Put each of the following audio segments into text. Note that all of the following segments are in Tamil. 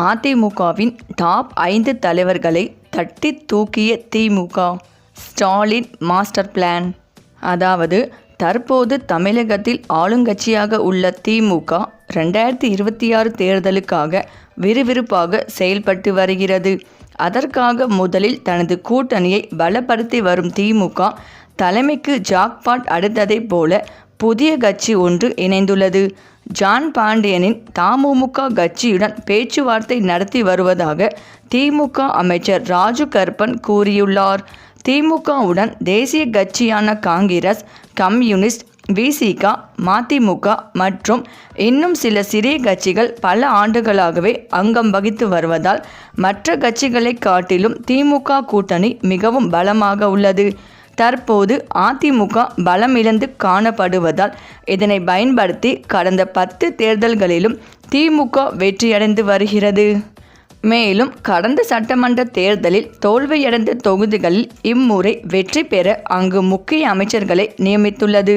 அதிமுகவின் டாப் 5 தலைவர்களை தட்டி தூக்கிய திமுக. Stalin master plan. அதாவது தற்போது தமிழகத்தில் ஆளுங்கட்சியாக உள்ள திமுக 2026 தேர்தலுக்காக விறுவிறுப்பாக செயல்பட்டு வருகிறது. அதற்காக முதலில் தனது கூட்டணியை பலப்படுத்தி வரும் திமுக தலைமைக்கு ஜாக்பாட் அடுத்ததைப் போல புதிய கட்சி ஒன்று இணைந்துள்ளது. ஜான் பாண்டியனின் தமுமுக கட்சியுடன் பேச்சுவார்த்தை நடத்தி வருவதாக திமுக அமைச்சர் ராஜு கர்பன் கூறியுள்ளார். திமுகவுடன் தேசிய கட்சியான காங்கிரஸ், கம்யூனிஸ்ட், விசிக, மதிமுக மற்றும் இன்னும் சில சிறிய கட்சிகள் பல ஆண்டுகளாகவே அங்கம் வகித்து வருவதால் மற்ற கட்சிகளை காட்டிலும் திமுக கூட்டணி மிகவும் பலமாக உள்ளது. தற்போது அதிமுக பலமிழந்து காணப்படுவதால் இதனை பயன்படுத்தி கடந்த 10 தேர்தல்களிலும் திமுக வெற்றியடைந்து வருகிறது. மேலும் கடந்த சட்டமன்ற தேர்தலில் தோல்வியடைந்த தொகுதிகளில் இம்முறை வெற்றி பெற அங்கு முக்கிய அமைச்சர்களை நியமித்துள்ளது.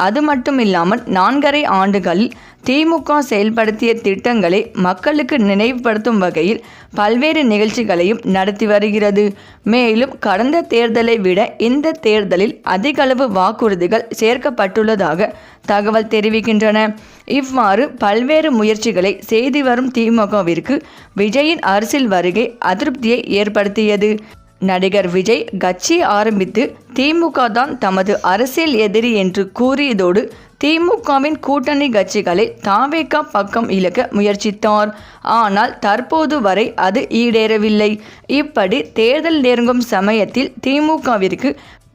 அது மட்டுமில்லாமல் 4.5 ஆண்டுகளில் திமுக செயல்படுத்திய திட்டங்களை மக்களுக்கு நினைவுபடுத்தும் வகையில் பல்வேறு நிகழ்ச்சிகளையும் நடத்தி வருகிறது. மேலும் கடந்த தேர்தலை விட இந்த தேர்தலில் அதிகளவு வாக்குறுதிகள் சேர்க்கப்பட்டுள்ளதாக தகவல் தெரிவிக்கின்றன. இவ்வாறு பல்வேறு முயற்சிகளை செய்து வரும் திமுகவிற்கு விஜயின் அரசியல் வருகை அதிருப்தியை ஏற்படுத்தியது. நடிகர் விஜய் கட்சி ஆரம்பித்து திமுக தான் தமது அரசியல் எதிரி என்று கூறியதோடு திமுகவின் கூட்டணி கட்சிகளை தவேக பக்கம் இழுக்க முயற்சித்தார். ஆனால் தற்போது வரை அது ஈடேறவில்லை. இப்படி தேர்தல் நெருங்கும் சமயத்தில் திமுகவிற்கு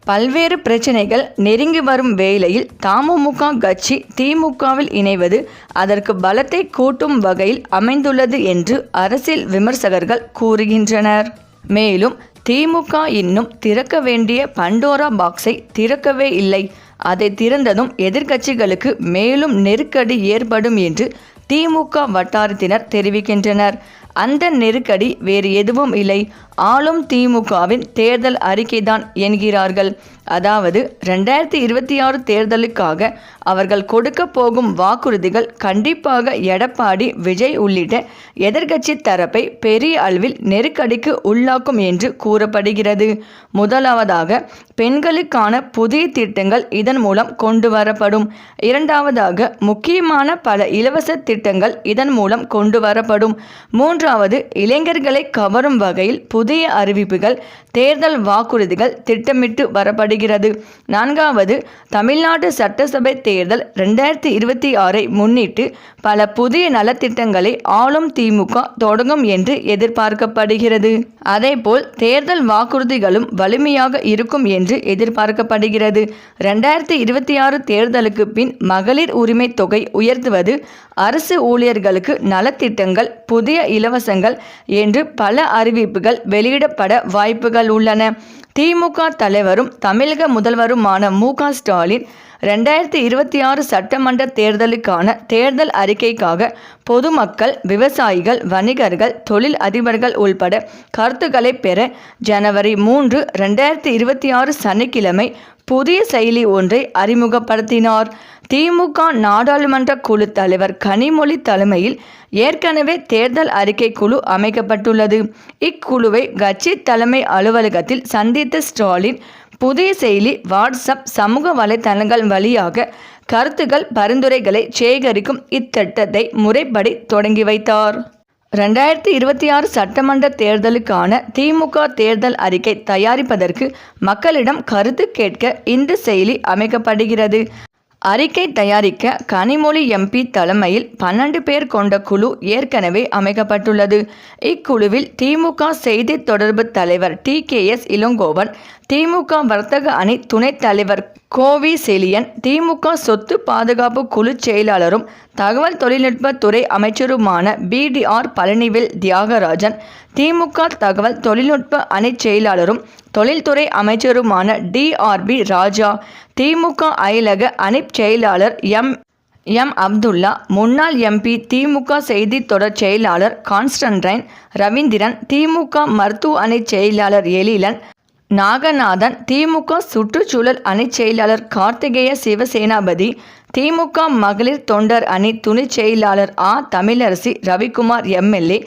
பல்வேறு பிரச்சனைகள் நெருங்கி வரும் வேளையில் தமுமுக கட்சி திமுகவில் இணைவது அதற்கு பலத்தை கூட்டும் வகையில் அமைந்துள்ளது என்று அரசியல் விமர்சகர்கள் கூறுகின்றனர். மேலும் திமுக இன்னும் திறக்க வேண்டிய பண்டோரா பாக்ஸை திறக்கவே இல்லை. அதை திறந்ததும் எதிர்க்கட்சிகளுக்கு மேலும் நெருக்கடி ஏற்படும் என்று திமுக வட்டாரத்தினர் தெரிவிக்கின்றனர். அந்த நெருக்கடி வேறு எதுவும் இல்லை, ஆளும் திமுகவின் தேர்தல் அறிக்கைதான் என்கிறார்கள். அதாவது 2026 தேர்தலுக்காக அவர்கள் கொடுக்க போகும் வாக்குறுதிகள் கண்டிப்பாக எடப்பாடி, விஜய் உள்ளிட்ட எதிர்க்கட்சி தரப்பை பெரிய அளவில் நெருக்கடிக்கு உள்ளாக்கும் என்று கூறப்படுகிறது. முதலாவதாக பெண்களுக்கான புதிய திட்டங்கள் இதன் மூலம் கொண்டு வரப்படும். இரண்டாவதாக முக்கியமான பல இலவச திட்டங்கள் இதன் மூலம் கொண்டு வரப்படும். மூன்றாவது இளைஞர்களை கவரும் வகையில் புதிய அறிவிப்புகள், தேர்தல் வாக்குறுதிகள் திட்டமிட்டு வரப்படுகிறது. நான்காவது தமிழ்நாடு சட்டசபை தேர்தல் 2026 முன்னிட்டு பல புதிய நலத்திட்டங்களை ஆளும் திமுக தொடங்கும் என்று எதிர்பார்க்கப்படுகிறது. அதேபோல் தேர்தல் வாக்குறுதிகளும் வலிமையாக இருக்கும் என்று எதிர்பார்க்கப்படுகிறது. 2026 தேர்தலுக்கு பின் மகளிர் உரிமை தொகை உயர்த்துவது, அரசு ஊழியர்களுக்கு நலத்திட்டங்கள், புதிய இலவசங்கள் என்று பல அறிவிப்புகள் வெளியிடப்பட வாய்ப்புகள் உள்ளன. திமுக தலைவரும் தமிழக முதல்வருமான மு.க. ஸ்டாலின் 2026 சட்டமன்ற தேர்தலுக்கான தேர்தல் அறிக்கைக்காக பொதுமக்கள், விவசாயிகள், வணிகர்கள், தொழில் அதிபர்கள் உள்பட கருத்துக்களை பெற ஜனவரி 3, 2026 சனிக்கிழமை புதிய செயலி ஒன்றை அறிமுகப்படுத்தினார். திமுக நாடாளுமன்ற குழு தலைவர் கனிமொழி தலைமையில் ஏற்கனவே தேர்தல் அறிக்கை குழு அமைக்கப்பட்டுள்ளது. இக்குழுவை கட்சி தலைமை அலுவலகத்தில் சந்தித்த ஸ்டாலின் புதிய செயலி, வாட்ஸ்அப், சமூக வலைதளங்கள் வழியாக கருத்துக்கள், பரிந்துரைகளை சேகரிக்கும் இத்திட்டத்தை முறைப்படி தொடங்கி வைத்தார். 2026 சட்டமன்ற தேர்தலுக்கான திமுக தேர்தல் அறிக்கை தயாரிப்பதற்கு மக்களிடம் கருத்து கேட்க இந்த செயலி அமைக்கப்படுகிறது. அறிக்கை தயாரிக்க கனிமொழி எம்பி தலைமையில் 12 பேர் கொண்ட குழு ஏற்கனவே அமைக்கப்பட்டுள்ளது. இக்குழுவில் திமுக செய்தி தொடர்பு தலைவர் TKS இளங்கோவன், திமுக வர்த்தக அணி துணைத் தலைவர் கோவி செலியன், திமுக சொத்து பாதுகாப்பு குழு செயலாளரும் தகவல் தொழில்நுட்பத்துறை அமைச்சருமான BDR பழனிவேல் தியாகராஜன், திமுக தகவல் தொழில்நுட்ப அணி செயலாளரும் தொழில்துறை அமைச்சருமான DRB ராஜா, திமுக அயலக அணி செயலாளர் எம் அப்துல்லா, முன்னாள் MP, திமுக செய்தி தொடர் செயலாளர் கான்ஸ்டன்டைன் ரவீந்திரன், திமுக மருத்துவ அணி செயலாளர் எழிலன் நாகநாதன், திமுக சுற்றுச்சூழல் அணி செயலாளர் கார்த்திகேய சிவசேனாபதி, திமுக மகளிர் தொண்டர் அணி துணைச் செயலாளர் தமிழரசி ரவிக்குமார் எம்எல்ஏ,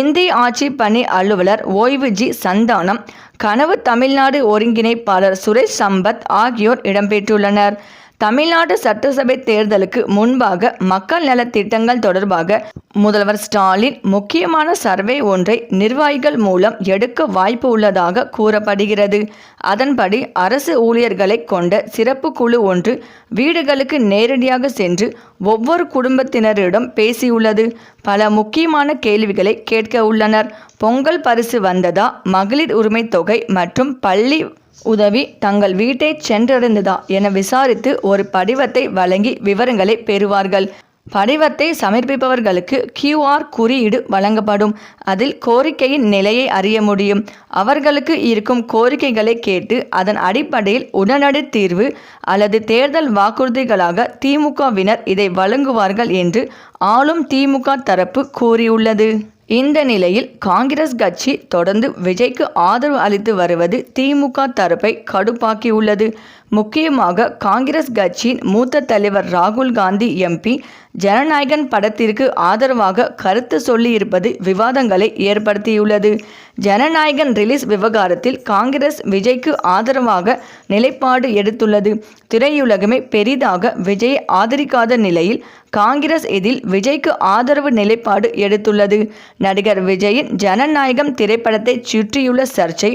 இந்திய ஆட்சி பணி அலுவலர் ஓய்வு சந்தானம், கனவு தமிழ்நாடு ஒருங்கிணைப்பாளர் சுரேஷ் சம்பத் ஆகியோர் இடம்பெற்றுள்ளனர். தமிழ்நாடு சட்டசபை தேர்தலுக்கு முன்பாக மக்கள் நலத் திட்டங்கள் தொடர்பாக முதல்வர் ஸ்டாலின் முக்கியமான சர்வே ஒன்றை நிர்வாகிகள் மூலம் எடுக்க வாய்ப்பு உள்ளதாக கூறப்படுகிறது. அதன்படி அரசு ஊழியர்களை கொண்ட சிறப்பு குழு ஒன்று வீடுகளுக்கு நேரடியாக சென்று ஒவ்வொரு குடும்பத்தினரிடம் பேசியுள்ளது. பல முக்கியமான கேள்விகளை கேட்க உள்ளனர். பொங்கல் பரிசு வந்ததா, மகளிர் உரிமை தொகை மற்றும் பள்ளி உதவி தங்கள் வீட்டை சென்றடைந்ததா என விசாரித்து ஒரு படிவத்தை வழங்கி விவரங்களை பெறுவார்கள். படிவத்தை சமர்ப்பிப்பவர்களுக்கு QR குறியீடு வழங்கப்படும். அதில் கோரிக்கையின் நிலையை அறிய முடியும். அவர்களுக்கு இருக்கும் கோரிக்கைகளை கேட்டு அதன் அடிப்படையில் உடனடி தீர்வு அல்லது தேர்தல் வாக்குறுதிகளாக திமுகவினர் இதை வழங்குவார்கள் என்று ஆளும் திமுக தரப்பு கூறியுள்ளது. இந்த நிலையில் காங்கிரஸ் கட்சி தொடர்ந்து விஜய்க்கு ஆதரவு அளித்து வருவது திமுக தரப்பை கடுப்பாக்கியுள்ளது. முக்கியமாக காங்கிரஸ் கட்சியின் மூத்த தலைவர் ராகுல் காந்தி MP ஜனநாயகன் படத்திற்கு ஆதரவாக கருத்து சொல்லியிருப்பது விவாதங்களை ஏற்படுத்தியுள்ளது. ஜனநாயகன் ரிலீஸ் விவகாரத்தில் காங்கிரஸ் விஜய்க்கு ஆதரவாக நிலைப்பாடு எடுத்துள்ளது. திரையுலகமே பெரிதாக விஜயை ஆதரிக்காத நிலையில் காங்கிரஸ் இதில் விஜய்க்கு ஆதரவு நிலைப்பாடு எடுத்துள்ளது. நடிகர் விஜயின் ஜனநாயகம் திரைப்படத்தை சுற்றியுள்ள சர்ச்சை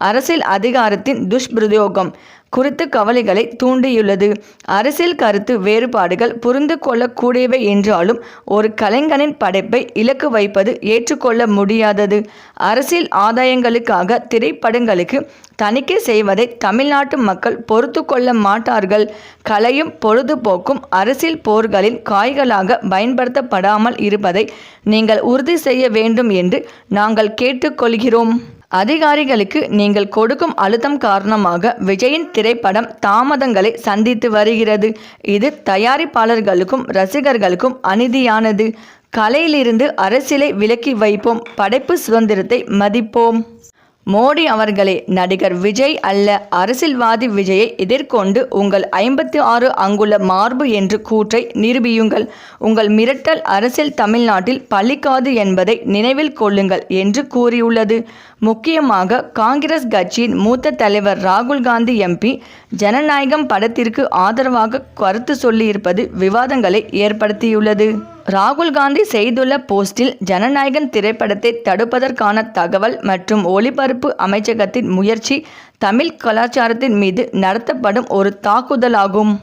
அரசியல் அதிகாரத்தின் துஷ்பிரயோகம் குறித்து கவலைகளை தூண்டியுள்ளது. அரசியல் கருத்து வேறுபாடுகள் புரிந்து கொள்ளக்கூடியவை என்றாலும் ஒரு கலைஞனின் படைப்பை இலக்கு வைப்பது ஏற்றுக்கொள்ள முடியாதது. அரசியல் ஆதாயங்களுக்காக திரைப்படங்களுக்கு தணிக்கை செய்வதை தமிழ்நாட்டு மக்கள் பொறுத்து கொள்ள மாட்டார்கள். கலையும் பொழுதுபோக்கும் அரசியல் போர்களின் காய்களாக பயன்படுத்தப்படாமல் இருப்பதை நீங்கள் உறுதி செய்ய வேண்டும் என்று நாங்கள் கேட்டுக்கொள்கிறோம். அதிகாரிகளுக்கு நீங்கள் கொடுக்கும் அழுத்தம் காரணமாக விஜயின் திரைப்படம் தாமதங்களை சந்தித்து வருகிறது. இது தயாரிப்பாளர்களுக்கும் ரசிகர்களுக்கும் அநீதியானது. கலையிலிருந்து அரசியலை விலக்கி வைப்போம். படைப்பு சுதந்திரத்தை மதிப்போம். மோடி அவர்களே, நடிகர் விஜய் அல்ல, அரசியல்வாதி விஜயை எதிர்கொண்டு உங்கள் 56 அங்குல மார்பு என்று கூற்றை நிரூபியுங்கள். உங்கள் மிரட்டல் அரசியல் தமிழ்நாட்டில் பலிக்காது என்பதை நினைவில் கொள்ளுங்கள் என்று கூறியுள்ளது. முக்கியமாக காங்கிரஸ் கட்சியின் மூத்த தலைவர் ராகுல் காந்தி MP ஜனநாயகம் படத்திற்கு ஆதரவாக கருத்து சொல்லியிருப்பது விவாதங்களை ஏற்படுத்தியுள்ளது. ராகுல் காந்தி செய்துள்ள போஸ்டில் ஜனநாயகன் திரைப்படத்தை தடுப்பதற்கான தகவல் மற்றும் ஒலிபரப்பு அமைச்சகத்தின் முயற்சி தமிழ் கலாச்சாரத்தின் மீது நடத்தப்படும் ஒரு தாக்குதலாகும்.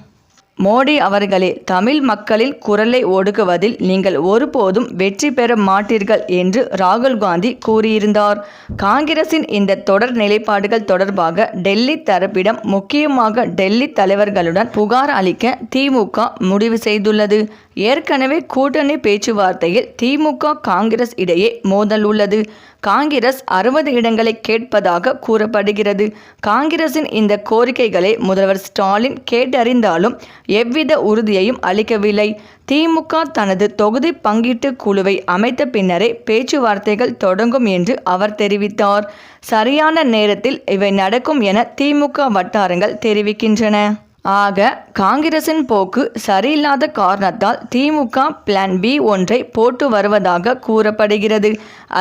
மோடி அவர்களே, தமிழ் மக்களின் குரலை ஒடுக்குவதில் நீங்கள் ஒருபோதும் வெற்றி பெற மாட்டீர்கள் என்று ராகுல் காந்தி கூறியிருந்தார். காங்கிரசின் இந்த தொடர் நிலைப்பாடுகள் தொடர்பாக டெல்லி தரப்பிடம், முக்கியமாக டெல்லி தலைவர்களுடன் புகார் அளிக்க திமுக முடிவு செய்துள்ளது. ஏற்கனவே கூட்டணி பேச்சுவார்த்தையில் திமுக காங்கிரஸ் இடையே மோதல் உள்ளது. காங்கிரஸ் 60 இடங்களை கேட்பதாக கூறப்படுகிறது. காங்கிரசின் இந்த கோரிக்கைகளை முதல்வர் ஸ்டாலின் கேட்டறிந்தாலும் எவ்வித உறுதியையும் அளிக்கவில்லை. திமுக தனது தொகுதி பங்கீட்டு குழுவை அமைத்த பின்னரே பேச்சுவார்த்தைகள் தொடங்கும் என்று அவர் தெரிவித்தார். சரியான நேரத்தில் இவை நடக்கும் என திமுக வட்டாரங்கள் தெரிவிக்கின்றன. ஆக காங்கிரசின் போக்கு சரியில்லாத காரணத்தால் திமுக பிளான் B ஒன்றை போட்டு வருவதாக கூறப்படுகிறது.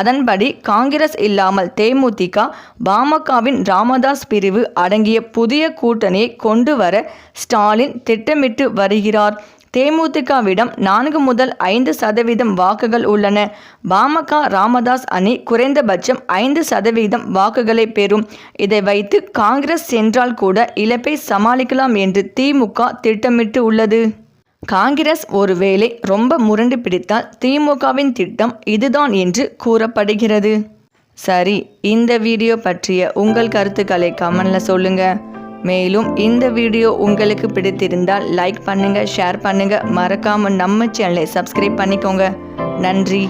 அதன்படி காங்கிரஸ் இல்லாமல் தேமுதிக, பாமகவின் ராமதாஸ் பிரிவு அடங்கிய புதிய கூட்டணியை கொண்டு வர ஸ்டாலின் திட்டமிட்டு வருகிறார். தேமுதிகவிடம் 4 முதல் 5% வாக்குகள் உள்ளன. பாமக ராமதாஸ் அணி குறைந்தபட்சம் 5% வாக்குகளை பெறும். இதை வைத்து காங்கிரஸ் சென்றால் கூட இழப்பை சமாளிக்கலாம் என்று திமுக திட்டமிட்டு உள்ளது. காங்கிரஸ் ஒருவேளை ரொம்ப முரண்டு பிடித்தால் திமுகவின் திட்டம் இதுதான் என்று கூறப்படுகிறது. சரி, இந்த வீடியோ பற்றிய உங்கள் கருத்துக்களை கமெண்ட்ல சொல்லுங்க. மேலும் இந்த வீடியோ உங்களுக்கு பிடித்திருந்தால் லைக் பண்ணுங்க, ஷேர் பண்ணுங்க, மறக்காம நம்ம சேனலை சப்ஸ்கிரைப் பண்ணிக்கோங்க. நன்றி.